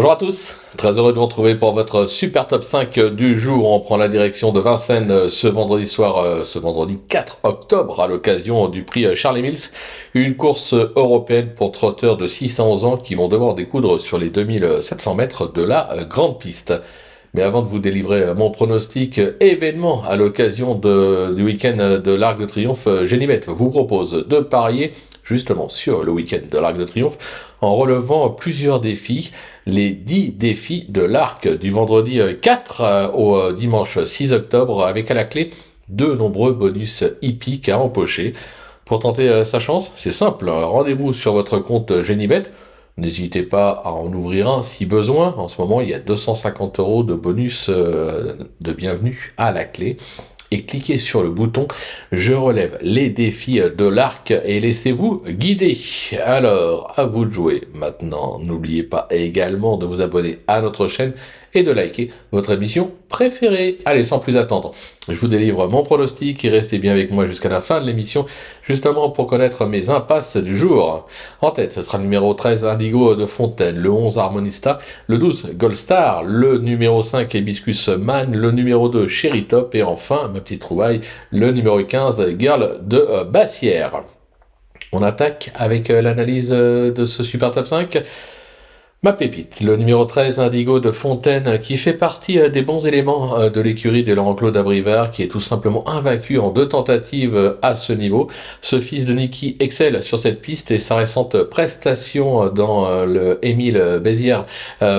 Bonjour à tous, très heureux de vous retrouver pour votre super top 5 du jour. On prend la direction de Vincennes ce vendredi soir, ce vendredi 4 octobre, à l'occasion du prix Charles Mills. Une course européenne pour trotteurs de 6 à 11 ans qui vont devoir découdre sur les 2700 mètres de la grande piste. Mais avant de vous délivrer mon pronostic événement à l'occasion du week-end de l'Arc de Triomphe, Génibet vous propose de parier justement sur le week-end de l'Arc de Triomphe en relevant plusieurs défis. Les 10 défis de l'Arc du vendredi 4 au dimanche 6 octobre avec à la clé de nombreux bonus hippiques à empocher. Pour tenter sa chance, c'est simple, rendez-vous sur votre compte Génibet. N'hésitez pas à en ouvrir un si besoin. En ce moment, il y a 250 € de bonus de bienvenue à la clé. Et cliquez sur le bouton « Je relève les défis de l'Arc » et laissez-vous guider. Alors, à vous de jouer. Maintenant, n'oubliez pas également de vous abonner à notre chaîne et de liker votre émission préférée. Allez, sans plus attendre, je vous délivre mon pronostic et restez bien avec moi jusqu'à la fin de l'émission, justement pour connaître mes impasses du jour. En tête, ce sera le numéro 13, Indigo de Fontaine, le 11, Harmonista, le 12, Gold Star, le numéro 5, Hibiscus Man, le numéro 2, Cherry Top, et enfin, ma petite trouvaille, le numéro 15, Girl de Bassière. On attaque avec l'analyse de ce super top 5. Ma pépite, le numéro 13, Indigo de Fontaine, qui fait partie des bons éléments de l'écurie de Laurent-Claude Abrivard, qui est tout simplement invaincu en 2 tentatives à ce niveau. Ce fils de Niki excelle sur cette piste et sa récente prestation dans le Émile Bézières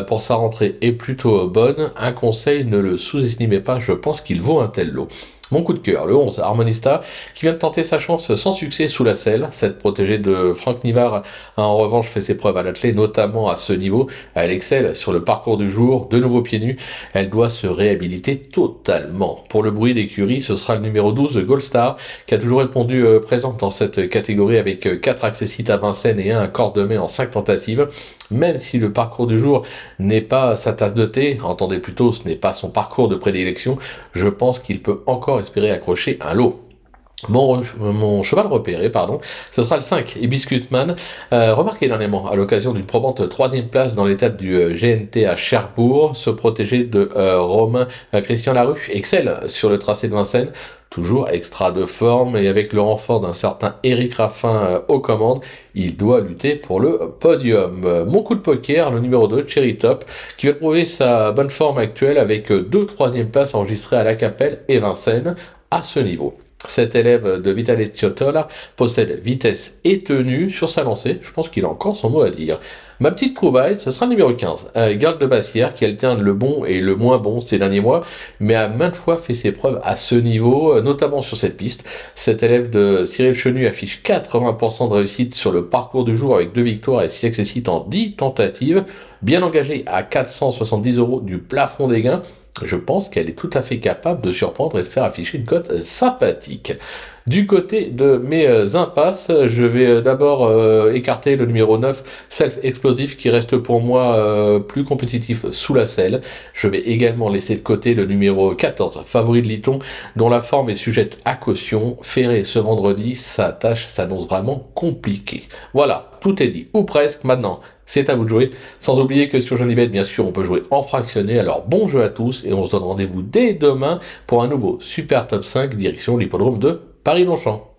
pour sa rentrée est plutôt bonne. Un conseil, ne le sous-estimez pas, je pense qu'il vaut un tel lot. Mon coup de cœur, le 11, Harmonista, qui vient de tenter sa chance sans succès sous la selle. Cette protégée de Franck Nivard a en revanche fait ses preuves à l'athlée, notamment à ce niveau. Elle excelle sur le parcours du jour, de nouveau pieds nus. Elle doit se réhabiliter totalement. Pour le bruit d'écurie, ce sera le numéro 12, Gold Star, qui a toujours répondu présent dans cette catégorie avec 4 accessites à Vincennes et un accord de mai en 5 tentatives. Même si le parcours du jour n'est pas sa tasse de thé, entendez plutôt, ce n'est pas son parcours de prédilection, je pense qu'il peut encore espérer accrocher un lot. Mon cheval repéré, ce sera le 5, Hibiscus Man, remarqué dernièrement à l'occasion d'une probante 3e place dans l'étape du GNT à Cherbourg. Ce protégé de Romain Christian Larue excelle sur le tracé de Vincennes, toujours extra de forme et avec le renfort d'un certain Eric Raffin aux commandes, il doit lutter pour le podium. Mon coup de poker, le numéro 2, Cherry Top, qui va prouver sa bonne forme actuelle avec 2 3e places enregistrées à La Capelle et Vincennes à ce niveau. Cet élève de Vitale Ciotola possède vitesse et tenue sur sa lancée. Je pense qu'il a encore son mot à dire. Ma petite trouvaille, ce sera le numéro 15, Girl de Bassière, qui alterne le bon et le moins bon ces derniers mois, mais a maintes fois fait ses preuves à ce niveau, notamment sur cette piste. Cet élève de Cyril Chenu affiche 80% de réussite sur le parcours du jour avec 2 victoires et 6 accessites en 10 tentatives. Bien engagée à 470 € du plafond des gains, je pense qu'elle est tout à fait capable de surprendre et de faire afficher une cote sympathique. Du côté de mes impasses, je vais d'abord écarter le numéro 9, Self Explosive, qui reste pour moi plus compétitif sous la selle. Je vais également laisser de côté le numéro 14, Favori de Liton, dont la forme est sujette à caution. Ferré ce vendredi, sa tâche s'annonce vraiment compliquée. Voilà, tout est dit, ou presque. Maintenant, c'est à vous de jouer. Sans oublier que sur Génibet, bien sûr, on peut jouer en fractionné. Alors bon jeu à tous et on se donne rendez-vous dès demain pour un nouveau super top 5 direction l'hippodrome de Paris-Longchamp.